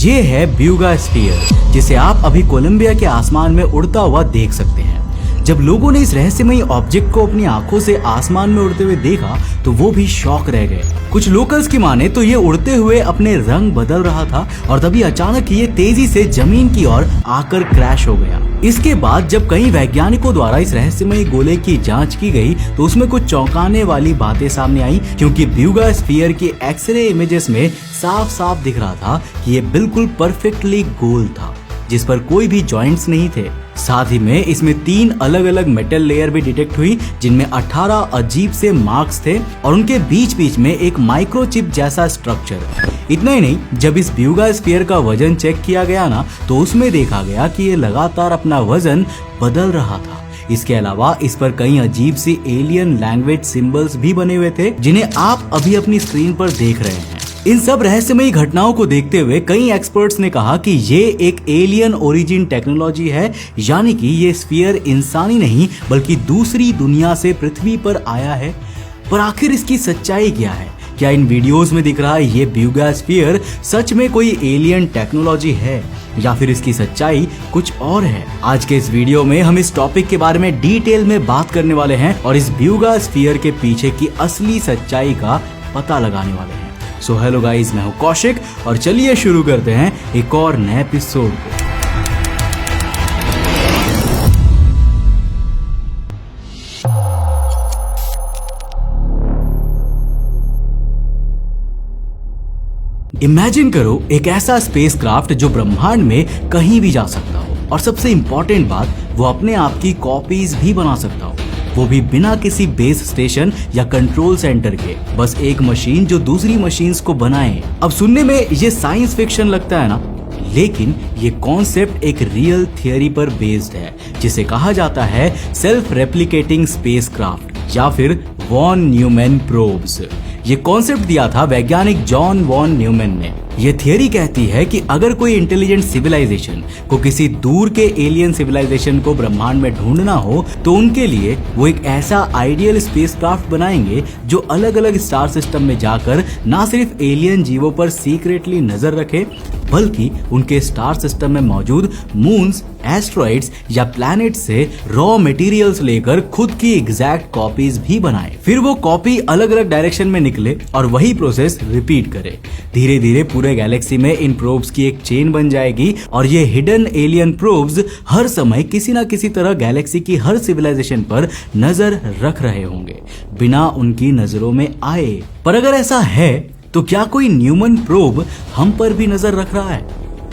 ये है ब्यूगा स्फीयर, जिसे आप अभी कोलंबिया के आसमान में उड़ता हुआ देख सकते हैं। जब लोगों ने इस रहस्यमयी ऑब्जेक्ट को अपनी आंखों से आसमान में उड़ते हुए देखा तो वो भी शॉक रह गए। कुछ लोकल्स की माने तो ये उड़ते हुए अपने रंग बदल रहा था और तभी अचानक ये तेजी से जमीन की ओर आकर क्रैश हो गया। इसके बाद जब कई वैज्ञानिकों द्वारा इस रहस्यमयी गोले की जांच की गई तो उसमें कुछ चौंकाने वाली बातें सामने आई, क्योंकि ब्यूगा स्फीयर की एक्सरे इमेजेस में साफ साफ दिख रहा था कि ये बिल्कुल परफेक्टली गोल था, जिस पर कोई भी जॉइंट्स नहीं थे। साथ ही में इसमें 3 अलग अलग मेटल लेयर भी डिटेक्ट हुई, जिनमें 18 अजीब से मार्क्स थे और उनके बीच बीच में एक माइक्रोचिप जैसा स्ट्रक्चर। इतना ही नहीं, जब इस ब्यूगा स्फीयर का वजन चेक किया गया ना तो उसमें देखा गया कि ये लगातार अपना वजन बदल रहा था। इसके अलावा इस पर कई अजीब सी एलियन लैंग्वेज सिंबल्स भी बने हुए थे, जिन्हें आप अभी अपनी स्क्रीन पर देख रहे हैं। इन सब रहस्यमयी घटनाओं को देखते हुए कई एक्सपर्ट्स ने कहा कि ये एक एलियन ओरिजिन टेक्नोलॉजी है, यानी कि ये स्फीयर इंसानी नहीं बल्कि दूसरी दुनिया से पृथ्वी पर आया है। पर आखिर इसकी सच्चाई क्या है? क्या इन वीडियोस में दिख रहा है ये ब्यूगा स्फीयर सच में कोई एलियन टेक्नोलॉजी है या फिर इसकी सच्चाई कुछ और है? आज के इस वीडियो में हम इस टॉपिक के बारे में डिटेल में बात करने वाले हैं और इस ब्यूगा स्फीयर के पीछे की असली सच्चाई का पता लगाने वाले हैं। सो हेलो गाइस, मैं हूं कौशिक और चलिए शुरू करते हैं एक और नए एपिसोड को। इमेजिन करो एक ऐसा स्पेसक्राफ्ट जो ब्रह्मांड में कहीं भी जा सकता हो और सबसे इंपॉर्टेंट बात, वो अपने आप की कॉपीज भी बना सकता हो, वो भी बिना किसी बेस स्टेशन या कंट्रोल सेंटर के। बस एक मशीन जो दूसरी मशीन्स को बनाए। अब सुनने में ये साइंस फिक्शन लगता है ना, लेकिन ये कॉन्सेप्ट एक रियल थियरी पर बेस्ड है, जिसे कहा जाता है सेल्फ रेप्लिकेटिंग स्पेसक्राफ्ट या फिर वॉन न्यूमैन प्रोब्स। ये कॉन्सेप्ट दिया था वैज्ञानिक जॉन वॉन न्यूमैन ने। ये थियरी कहती है कि अगर कोई इंटेलिजेंट सिविलाइजेशन को किसी दूर के एलियन सिविलाइजेशन को ब्रह्मांड में ढूंढना हो तो उनके लिए वो एक ऐसा आइडियल स्पेसक्राफ्ट बनाएंगे जो अलग अलग स्टार सिस्टम में जाकर ना सिर्फ एलियन जीवों पर सीक्रेटली नजर रखे, बल्कि उनके स्टार सिस्टम में मौजूद मून्स, एस्ट्रॉइड्स या प्लैनेट से रॉ मटेरियल्स लेकर खुद की एग्जैक्ट कॉपीज भी बनाए। फिर वो कॉपी अलग अलग डायरेक्शन में निकले और वही प्रोसेस रिपीट करे। धीरे धीरे पूरे गैलेक्सी में इन प्रोब्स की एक चेन बन जाएगी और ये हिडन एलियन प्रोब्स हर समय किसी ना किसी तरह गैलेक्सी की हर सिविलाइजेशन पर नजर रख रहे होंगे, बिना उनकी नजरों में आए। पर अगर ऐसा है तो क्या कोई न्यूमन प्रोब हम पर भी नजर रख रहा है?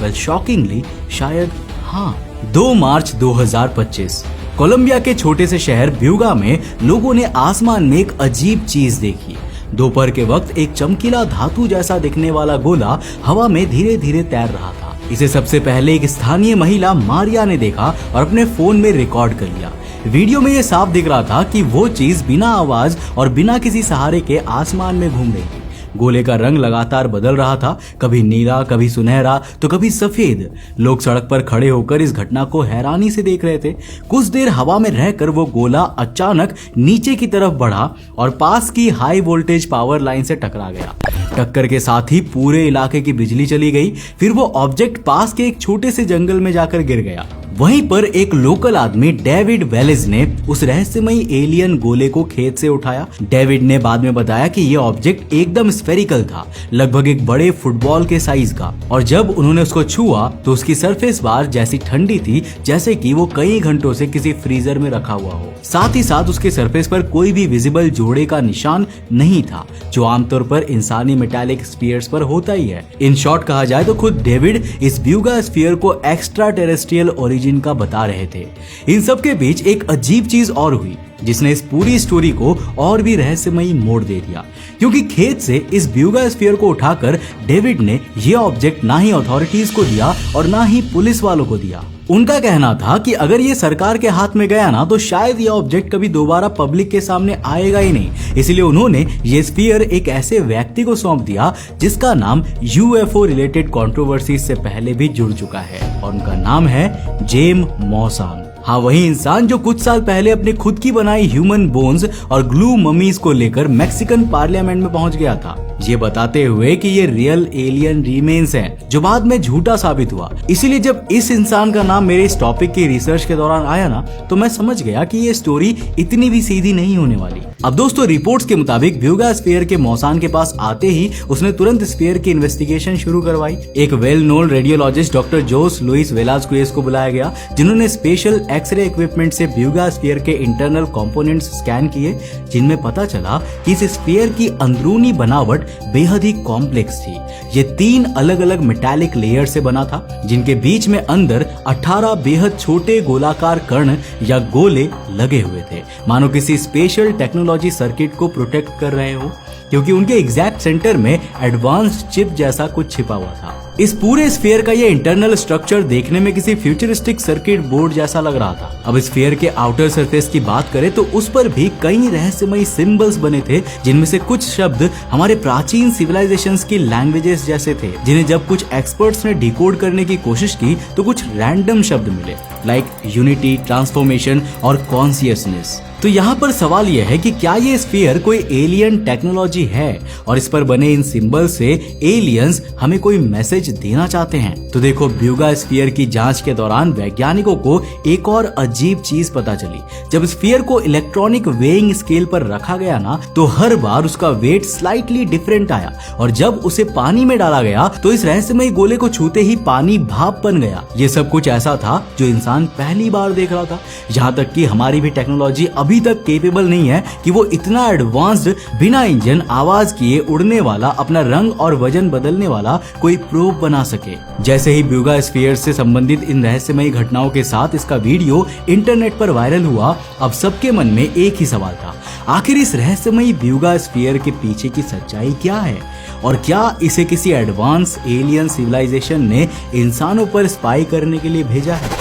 वेल, शॉकिंगली शायद हाँ। 2 मार्च 2025 कोलंबिया के छोटे से शहर ब्यूगा में लोगों ने आसमान में एक अजीब चीज देखी। दोपहर के वक्त एक चमकीला धातु जैसा दिखने वाला गोला हवा में धीरे धीरे तैर रहा था। इसे सबसे पहले एक स्थानीय महिला मारिया ने देखा और अपने फोन में रिकॉर्ड कर लिया। वीडियो में ये साफ दिख रहा था कि वो चीज बिना आवाज और बिना किसी सहारे के आसमान में घूम रही थी। गोले का रंग लगातार बदल रहा था, कभी नीला, कभी सुनहरा तो कभी सफेद। लोग सड़क पर खड़े होकर इस घटना को हैरानी से देख रहे थे। कुछ देर हवा में रहकर वो गोला अचानक नीचे की तरफ बढ़ा और पास की हाई वोल्टेज पावर लाइन से टकरा गया। टक्कर के साथ ही पूरे इलाके की बिजली चली गई। फिर वो ऑब्जेक्ट पास के एक छोटे से जंगल में जाकर गिर गया। वहीं पर एक लोकल आदमी डेविड वेलेज ने उस रहस्यमयी एलियन गोले को खेत से उठाया। डेविड ने बाद में बताया कि यह ऑब्जेक्ट एकदम स्फेरिकल था, लगभग एक बड़े फुटबॉल के साइज का, और जब उन्होंने उसको छुआ तो उसकी सरफेस बार जैसी ठंडी थी जैसे कि वो कई घंटों से किसी फ्रीजर में रखा हुआ हो। साथ ही साथ उसके सरफेस पर कोई भी विजिबल जोड़े का निशान नहीं था, जो आमतौर पर इंसानी मेटालिक स्फीयर्स पर होता ही है। इन शॉर्ट कहा जाए तो खुद डेविड इस ब्यूगा स्फीयर को एक्स्ट्रा टेरेस्ट्रियल ओरिजिन का बता रहे थे। इन सब के बीच एक अजीब चीज और हुई जिसने इस पूरी स्टोरी को और भी रहस्यमयी मोड़ दे दिया, क्योंकि खेत से इस ब्यूगा स्फीयर को उठाकर डेविड ने यह ऑब्जेक्ट ना ही अथॉरिटीज को दिया और ना ही पुलिस वालों को दिया। उनका कहना था कि अगर ये सरकार के हाथ में गया ना तो शायद ये ऑब्जेक्ट कभी दोबारा पब्लिक के सामने आएगा ही नहीं। इसलिए उन्होंने ये स्फीयर एक ऐसे व्यक्ति को सौंप दिया जिसका नाम यूएफओ रिलेटेड कंट्रोवर्सी से पहले भी जुड़ चुका है, और उनका नाम है जेम मॉसान। हाँ, वही इंसान जो कुछ साल पहले अपनी खुद की बनाई ह्यूमन बोन्स और ग्लू ममीज को लेकर मैक्सिकन पार्लियामेंट में पहुंच गया था। ये बताते हुए कि ये रियल एलियन रिमेन्स हैं, जो बाद में झूठा साबित हुआ। इसीलिए जब इस इंसान का नाम मेरे इस टॉपिक की रिसर्च के दौरान आया ना, तो मैं समझ गया कि ये स्टोरी इतनी भी सीधी नहीं होने वाली। अब दोस्तों, रिपोर्ट्स के मुताबिक ब्यूगा स्फीयर के मौसान के पास आते ही उसने तुरंत स्फीयर की इन्वेस्टिगेशन शुरू करवाई। एक well known radiologist doctor Jose Luis Velasquez को बुलाया गया, जिन्होंने स्पेशल एक्सरे इक्विपमेंट से ब्यूगा स्फीयर के इंटरनल कंपोनेंट्स स्कैन किए, जिनमें पता चला कि इस स्फीयर की अंदरूनी बनावट बेहद ही कॉम्प्लेक्स थी। ये 3 अलग अलग मेटालिक लेयर से बना था, जिनके बीच में अंदर 18 बेहद छोटे गोलाकार कण या गोले लगे हुए थे, मानो किसी स्पेशल टेक्नोलॉजी सर्किट को प्रोटेक्ट कर रहे हो, क्योंकि उनके एग्जैक्ट सेंटर में एडवांस्ड चिप जैसा कुछ छिपा हुआ था। इस पूरे स्फीयर का ये इंटरनल स्ट्रक्चर देखने में किसी फ्यूचरिस्टिक सर्किट बोर्ड जैसा लग रहा था। अब स्फीयर के आउटर सरफेस की बात करें तो उस पर भी कई रहस्यमयी सिंबल्स बने थे, जिनमें से कुछ शब्द हमारे प्राचीन सिविलाइजेशंस की लैंग्वेजेस जैसे थे, जिन्हें जब कुछ एक्सपर्ट्स ने डिकोड करने की कोशिश की तो कुछ रैंडम शब्द मिले, लाइक यूनिटी, ट्रांसफॉर्मेशन और कॉन्शियसनेस। तो यहाँ पर सवाल यह है कि क्या ये स्फीयर कोई एलियन टेक्नोलॉजी है और इस पर बने इन सिंबल से एलियंस हमें कोई मैसेज देना चाहते हैं? तो देखो, ब्यूगा स्फीयर की जांच के दौरान वैज्ञानिकों को एक और अजीब चीज पता चली। जब स्फीयर को इलेक्ट्रॉनिक वेइंग स्केल पर रखा गया ना, तो हर बार उसका वेट स्लाइटली डिफरेंट आया, और जब उसे पानी में डाला गया तो इस रहस्यमयी गोले को छूते ही पानी भाप बन गया। ये सब कुछ ऐसा था जो इंसान पहली बार देख रहा था। यहाँ तक कि हमारी भी टेक्नोलॉजी अभी तक केपेबल नहीं है कि वो इतना एडवांस्ड, बिना इंजन, आवाज किए उड़ने वाला, अपना रंग और वजन बदलने वाला कोई प्रोब बना सके। जैसे ही ब्यूगा स्फीयर से संबंधित इन रहस्यमयी घटनाओं के साथ इसका वीडियो इंटरनेट पर वायरल हुआ, अब सबके मन में एक ही सवाल था, आखिर इस रहस्यमयी ब्यूगा स्फीयर के पीछे की सच्चाई क्या है, और क्या इसे किसी एडवांस एलियन सिविलाइजेशन ने इंसानों पर स्पाई करने के लिए भेजा है?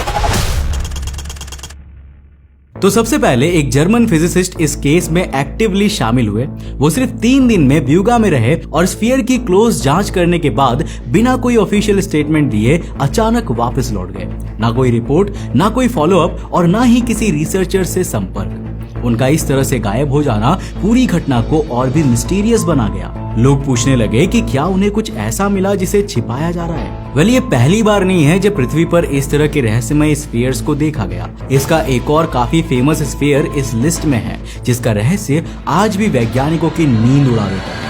तो सबसे पहले एक जर्मन फिजिसिस्ट इस केस में एक्टिवली शामिल हुए। वो सिर्फ 3 दिन में ब्यूगा में रहे और स्फीयर की क्लोज जांच करने के बाद बिना कोई ऑफिशियल स्टेटमेंट दिए अचानक वापस लौट गए। ना कोई रिपोर्ट, ना कोई फॉलोअप और ना ही किसी रिसर्चर से संपर्क। उनका इस तरह से गायब हो जाना पूरी घटना को और भी मिस्टीरियस बना गया। लोग पूछने लगे कि क्या उन्हें कुछ ऐसा मिला जिसे छिपाया जा रहा है। वेल, ये पहली बार नहीं है जब पृथ्वी पर इस तरह के रहस्यमय स्फीयर्स को देखा गया। इसका एक और काफी फेमस स्फीयर इस लिस्ट में है, जिसका रहस्य आज भी वैज्ञानिकों की नींद उड़ा देता है।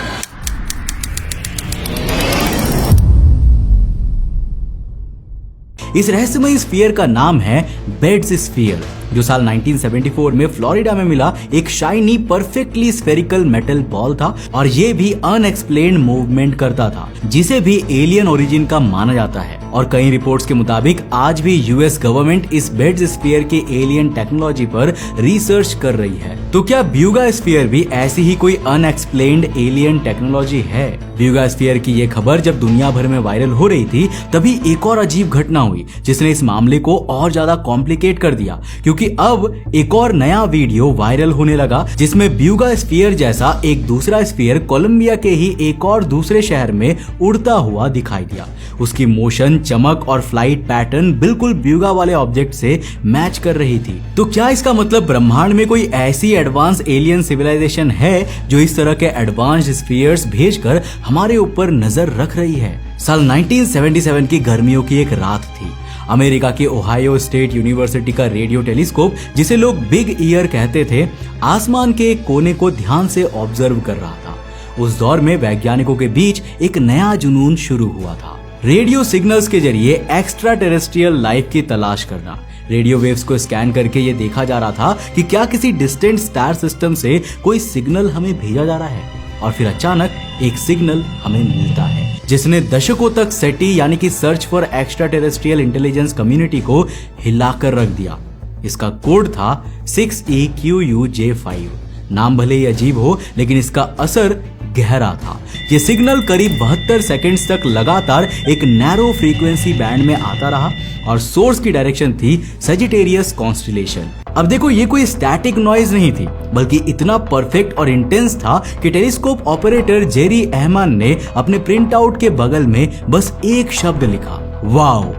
इस रहस्यमय स्फीयर का नाम है बेड्स स्फीयर, जो साल 1974 में फ्लोरिडा में मिला एक shiny perfectly spherical metal ball था, और ये भी अनएक्सप्लेन्ड मूवमेंट करता था, जिसे भी एलियन ओरिजिन का माना जाता है। और कई रिपोर्ट्स के मुताबिक आज भी यूएस गवर्नमेंट इस बेड्स स्फीयर के एलियन टेक्नोलॉजी पर रिसर्च कर रही है। तो क्या ब्यूगा स्फीयर भी ऐसी ही कोई अनएक्सप्लेन्ड एलियन टेक्नोलॉजी है? ब्यूगा स्फीयर की ये खबर जब दुनिया भर में वायरल हो रही थी, तभी एक और अजीब घटना हुई जिसने इस मामले को और ज्यादा कॉम्प्लिकेट कर दिया, क्योंकि अब एक और नया वीडियो वायरल होने लगा जिसमें ब्यूगा स्फीयर जैसा एक दूसरा स्फीयर कोलंबिया के ही एक और दूसरे शहर में उड़ता हुआ दिखाई दिया। उसकी मोशन, चमक और फ्लाइट पैटर्न बिल्कुल ब्यूगा वाले ऑब्जेक्ट से मैच कर रही थी। तो क्या इसका मतलब ब्रह्मांड में कोई ऐसी एडवांस एलियन सिविलाइजेशन है जो इस तरह के एडवांस्ड स्फीयर्स भेजकर हमारे ऊपर नजर रख रही है? साल 1977 की गर्मियों की एक रात थी। अमेरिका के ओहायो स्टेट यूनिवर्सिटी का रेडियो टेलीस्कोप, जिसे लोग बिग ईयर कहते थे, आसमान के एक कोने को ध्यान से ऑब्जर्व कर रहा था। उस दौर में वैज्ञानिकों के बीच एक नया जुनून शुरू हुआ था, रेडियो सिग्नल्स के जरिए एक्स्ट्रा टेरेस्ट्रियल लाइफ की तलाश करना। रेडियो वेव्स को स्कैन करके ये देखा जा रहा था कि क्या किसी डिस्टेंट स्टार सिस्टम से कोई सिग्नल हमें भेजा जा रहा है। और फिर अचानक एक सिग्नल हमें मिलता है जिसने दशकों तक सेटी यानी कि search for extra terrestrial intelligence community को हिलाकर रख दिया। इसका कोड था 6EQUJ5। नाम भले ही अजीब हो, लेकिन इसका असर गहरा था। ये सिग्नल करीब 72 सेकंड्स तक लगातार एक नैरो फ्रीक्वेंसी बैंड में आता रहा और सोर्स की डायरेक्शन थी सजिटेरियस कॉन्स्टेलेशन। अब देखो, ये कोई स्टैटिक नॉइज नहीं थी, बल्कि इतना परफेक्ट और इंटेंस था कि टेलीस्कोप ऑपरेटर जेरी अहमान ने अपने प्रिंट आउट के बगल में बस एक शब्द लिखा, वाओ।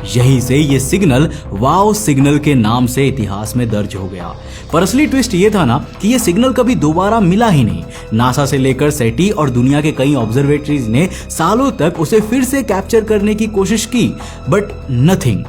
यहीं से ये सिग्नल वाओ सिग्नल के नाम से इतिहास में दर्ज हो गया। पर असली ट्विस्ट ये था ना कि ये सिग्नल कभी दोबारा मिला ही नहीं। नासा से लेकर सेटी और दुनिया के कई ऑब्जर्वेटरीज ने सालों तक उसे फिर से कैप्चर करने की कोशिश की, बट नथिंग।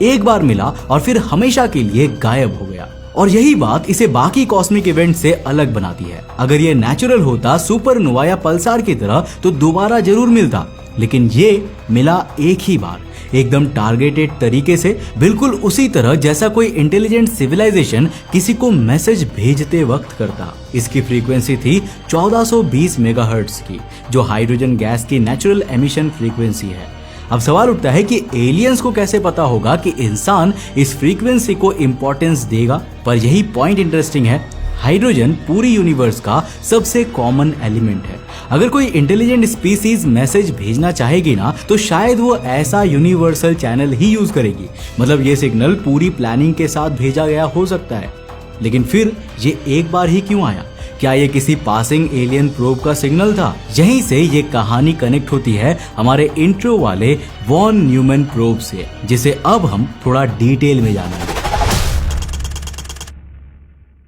एक बार मिला और फिर हमेशा के लिए गायब हो गया। और यही बात इसे बाकी कॉस्मिक इवेंट से अलग बनाती है। अगर ये नेचुरल होता, सुपरनोवा या पल्सार की तरह, तो दोबारा जरूर मिलता, लेकिन ये मिला एक ही बार, एकदम टारगेटेड तरीके से, बिल्कुल उसी तरह जैसा कोई इंटेलिजेंट सिविलाइजेशन किसी को मैसेज भेजते वक्त करता। इसकी फ्रीक्वेंसी थी 1420 मेगाहर्ट्ज की, जो हाइड्रोजन गैस की नेचुरल एमिशन फ्रीक्वेंसी है। अब सवाल उठता है कि एलियंस को कैसे पता होगा कि इंसान इस फ्रीक्वेंसी को इंपॉर्टेंस देगा। पर यही पॉइंट इंटरेस्टिंग है। हाइड्रोजन पूरी यूनिवर्स का सबसे कॉमन एलिमेंट है। अगर कोई इंटेलिजेंट स्पीसीज मैसेज भेजना चाहेगी ना, तो शायद वो ऐसा यूनिवर्सल चैनल ही यूज करेगी। मतलब ये सिग्नल पूरी प्लानिंग के साथ भेजा गया हो सकता है, लेकिन फिर ये एक बार ही क्यों आया? क्या ये किसी पासिंग एलियन प्रोब का सिग्नल था? यहीं से ये कहानी कनेक्ट होती है हमारे इंट्रो वाले वॉन न्यूमैन प्रोब से, जिसे अब हम थोड़ा डिटेल में जानेंगे।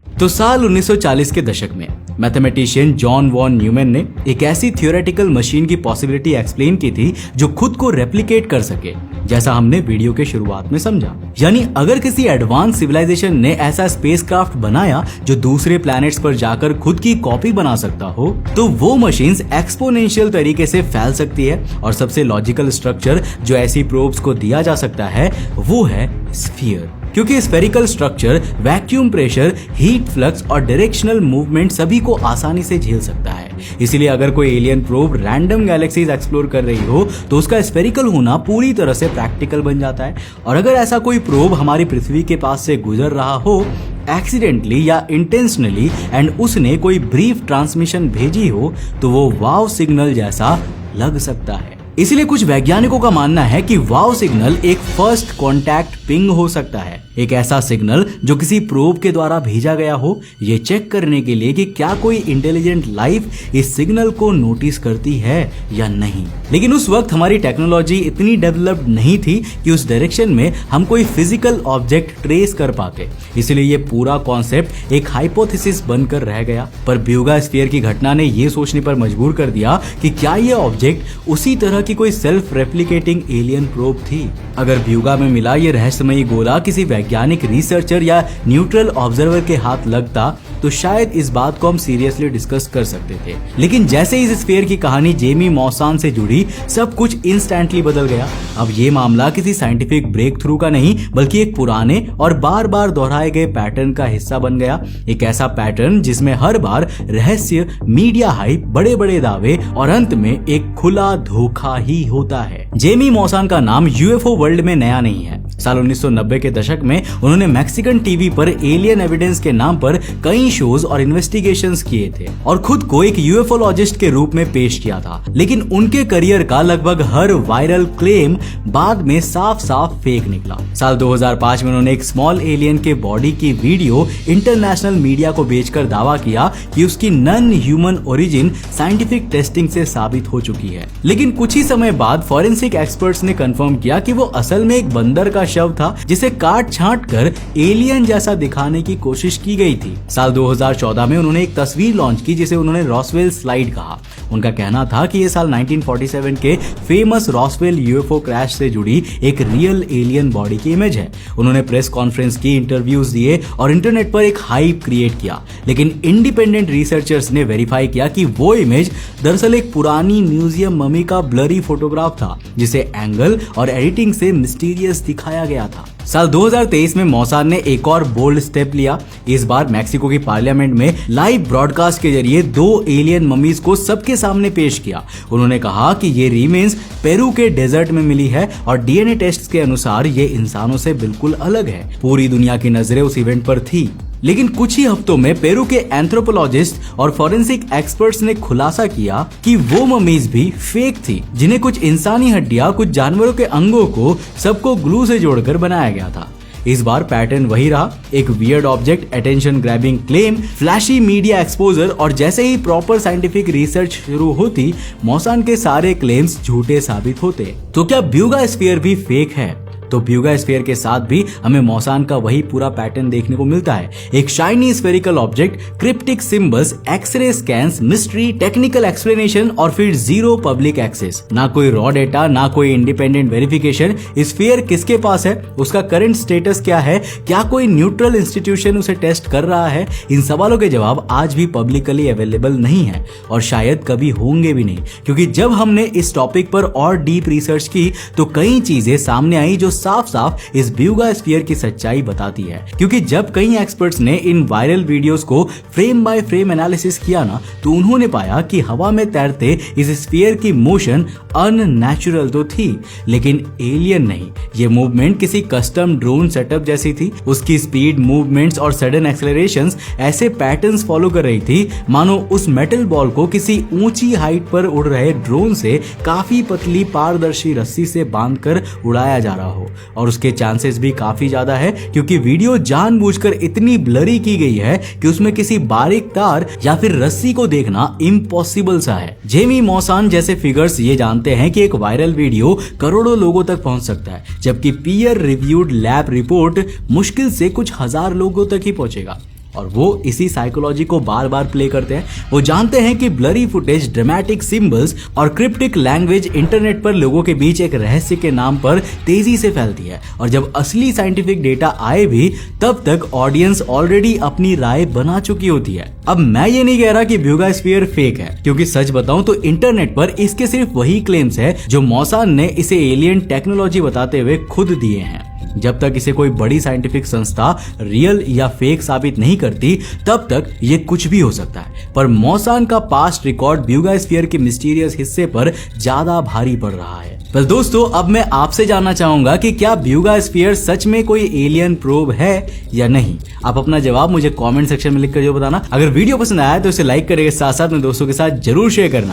तो साल 1940 के दशक में मैथमेटिशियन जॉन वॉन न्यूमैन ने एक ऐसी थियोरेटिकल मशीन की पॉसिबिलिटी एक्सप्लेन की थी जो खुद को रेप्लिकेट कर सके, जैसा हमने वीडियो के शुरुआत में समझा। यानी अगर किसी एडवांस सिविलाइजेशन ने ऐसा स्पेसक्राफ्ट बनाया जो दूसरे प्लैनेट्स पर जाकर खुद की कॉपी बना सकता हो, तो वो मशीन्स एक्सपोनेंशियल तरीके से फैल सकती है। और सबसे लॉजिकल स्ट्रक्चर जो ऐसी प्रोब्स को दिया जा सकता है वो है स्फीयर, क्योंकि spherical structure vacuum pressure, heat flux और डायरेक्शनल मूवमेंट सभी को आसानी से झेल सकता है। इसीलिए अगर कोई alien probe random galaxies explore कर रही हो तो उसका स्फेरिकल होना पूरी तरह से प्रैक्टिकल बन जाता है। और अगर ऐसा कोई प्रोब हमारी पृथ्वी के पास से गुजर रहा हो एक्सीडेंटली या इंटेंशनली, एंड उसने कोई ब्रीफ ट्रांसमिशन भेजी हो, तो वो वाव सिग्नल जैसा लग सकता है। इसलिए कुछ वैज्ञानिकों का मानना है कि वाव सिग्नल एक फर्स्ट कॉन्टैक्ट पिंग हो सकता है, एक ऐसा सिग्नल जो किसी प्रोब के द्वारा भेजा गया हो, ये चेक करने के लिए कि क्या कोई इंटेलिजेंट लाइफ इस सिग्नल को नोटिस करती है या नहीं। लेकिन उस वक्त हमारी टेक्नोलॉजी इतनी डेवलप्ड नहीं थी कि उस डायरेक्शन में हम कोई फिजिकल ऑब्जेक्ट ट्रेस कर पाते। इसलिए ये पूरा कॉन्सेप्ट एक हाइपोथेसिस बनकर रह गया। पर ब्यूगा स्फीयर की घटना ने ये सोचने पर मजबूर कर दिया कि क्या ये ऑब्जेक्ट उसी तरह की कोई सेल्फ रेप्लिकेटिंग एलियन प्रोब थी। अगर ब्यूगा में मिला ये रहस्यमयी गोला किसी वैज्ञानिक रिसर्चर या न्यूट्रल ऑब्जर्वर के हाथ लगता, तो शायद इस बात को हम सीरियसली डिस्कस कर सकते थे। लेकिन जैसे इस स्फीयर की कहानी जेमी मॉसान से जुड़ी, सब कुछ इंस्टेंटली बदल गया। अब ये मामला किसी साइंटिफिक ब्रेक थ्रू का नहीं, बल्कि एक पुराने और बार बार दोहराए गए पैटर्न का हिस्सा बन गया। एक ऐसा पैटर्न जिसमें हर बार रहस्य, मीडिया हाइप, बड़े बड़े दावे और अंत में एक खुला धोखा ही होता है। जेमी मॉसान का नाम यूएफओ वर्ल्ड में नया नहीं है। साल 1990 के दशक में उन्होंने मैक्सिकन टीवी पर एलियन एविडेंस के नाम पर कई शोज और इन्वेस्टिगेशंस किए थे और खुद को एक यूएफओलॉजिस्ट के रूप में पेश किया था। लेकिन उनके करियर का लगभग हर वायरल क्लेम बाद में साफ साफ फेक निकला। साल 2005 में उन्होंने एक स्मॉल एलियन के बॉडी की वीडियो इंटरनेशनल मीडिया को बेचकर दावा किया कि उसकी non human origin scientific testing से साबित हो चुकी है। लेकिन कुछ ही समय बाद फॉरेंसिक एक्सपर्ट्स ने कंफर्म किया कि वो असल में एक बंदर का शव था, जिसे काट छांट कर एलियन जैसा दिखाने की कोशिश की गई थी। साल 2014 में उन्होंने एक तस्वीर लॉन्च की जिसे उन्होंने रॉसवेल स्लाइड कहा। उनका कहना था कि यह साल 1947 के फेमस रॉसवेल यूएफओ क्रैश से जुड़ी एक रियल एलियन बॉडी की इमेज है। उन्होंने प्रेस कॉन्फ्रेंस की, इंटरव्यूज दिए और इंटरनेट पर एक हाइप क्रिएट किया। लेकिन इंडिपेंडेंट रिसर्चर्स ने वेरीफाई किया कि वो इमेज दरअसल एक पुरानी म्यूजियम ममी का ब्लरी फोटोग्राफ था, जिसे एंगल और एडिटिंग से मिस्टीरियस दिखाया गया था। साल 2023 में मॉसान ने एक और बोल्ड स्टेप लिया। इस बार मैक्सिको की पार्लियामेंट में लाइव ब्रॉडकास्ट के जरिए 2 एलियन ममीज को सबके सामने पेश किया। उन्होंने कहा कि ये रिमेन्स पेरू के डेजर्ट में मिली है और डीएनए टेस्ट के अनुसार ये इंसानों से बिल्कुल अलग है। पूरी दुनिया की नजरें उस इवेंट पर थी। लेकिन कुछ ही हफ्तों में पेरू के एंथ्रोपोलॉजिस्ट और फॉरेंसिक एक्सपर्ट्स ने खुलासा किया कि वो ममीज भी फेक थी, जिन्हें कुछ इंसानी हड्डियां, कुछ जानवरों के अंगों को सबको ग्लू से जोड़कर बनाया गया था। इस बार पैटर्न वही रहा, एक weird object, attention grabbing claim, flashy media exposure और जैसे ही प्रॉपर साइंटिफिक रिसर्च शुरू होती, मॉसान के सारे क्लेम्स झूठे साबित होते। तो क्या ब्यूगा स्फीयर भी फेक है? तो ब्यूगास्फीयर के साथ भी हमें मौसान का वही पूरा पैटर्न देखने को मिलता है। एक shiny spherical object, cryptic symbols, x-ray scans, mystery, technical explanation और फिर जीरो पब्लिक एक्सेस। ना कोई रॉ डेटा, ना कोई इंडिपेंडेंट वेरिफिकेशन। स्फीयर किसके पास है, उसका करंट स्टेटस क्या है, क्या कोई न्यूट्रल इंस्टीट्यूशन उसे टेस्ट कर रहा है? इन सवालों के जवाब आज भी पब्लिकली अवेलेबल नहीं है और शायद कभी होंगे भी नहीं, क्योंकि जब हमने इस टॉपिक पर और डीप रिसर्च की तो कई चीजें सामने आई जो साफ साफ इस ब्यूगास्फीयर की सच्चाई बताती है। क्योंकि जब कई एक्सपर्ट्स ने इन वायरल वीडियोस को फ्रेम बाय फ्रेम एनालिसिस किया ना, तो उन्होंने पाया कि हवा में तैरते इस स्फीयर की मोशन अननेचुरल तो थी, लेकिन एलियन नहीं। ये मूवमेंट किसी कस्टम ड्रोन सेटअप जैसी थी। उसकी स्पीड, मूवमेंट्स और सडन एक्सेलरेशंस ऐसे पैटर्न्स फॉलो कर रही थी मानो उस मेटल बॉल को किसी ऊंची हाइट पर उड़ रहे ड्रोन से काफी पतली पारदर्शी रस्सी से बांधकर उड़ाया जा रहा हो। और उसके चांसेस भी काफी ज्यादा है, क्योंकि वीडियो जानबूझकर इतनी ब्लरी की गई है कि उसमें किसी बारीक तार या फिर रस्सी को देखना इम्पॉसिबल सा है। जेमी मौसान जैसे फिगर्स ये जानते हैं कि एक वायरल वीडियो करोड़ों लोगों तक पहुंच सकता है, जबकि पीयर रिव्यूड लैब रिपोर्ट मुश्किल से कुछ हजार लोगों तक ही पहुंचेगा। और वो इसी साइकोलॉजी को बार बार प्ले करते हैं। वो जानते हैं कि ब्लरी फुटेज, ड्रामेटिक सिंबल्स और क्रिप्टिक लैंग्वेज इंटरनेट पर लोगों के बीच एक रहस्य के नाम पर तेजी से फैलती है, और जब असली साइंटिफिक डेटा आए भी तब तक ऑडियंस ऑलरेडी अपनी राय बना चुकी होती है। अब मैं ये नहीं कह रहा कि ब्यूगास्फीयर फेक है, क्योंकि सच बताऊं तो इंटरनेट पर इसके सिर्फ वही क्लेम्स है जो मौसान ने इसे एलियन टेक्नोलॉजी बताते हुए खुद दिए हैं। जब तक इसे कोई बड़ी साइंटिफिक संस्था रियल या फेक साबित नहीं करती, तब तक ये कुछ भी हो सकता है। पर मौसान का पास्ट रिकॉर्ड ब्यूगास्फीयर के मिस्टीरियस हिस्से पर ज्यादा भारी पड़ रहा है। बस दोस्तों, अब मैं आपसे जानना चाहूंगा कि क्या ब्यूगास्फीयर सच में कोई एलियन प्रोब है या नहीं। आप अपना जवाब मुझे कमेंट सेक्शन में लिखकर जो बताना। अगर वीडियो पसंद आया तो इसे लाइक करें, साथ साथ में दोस्तों के साथ जरूर शेयर करना।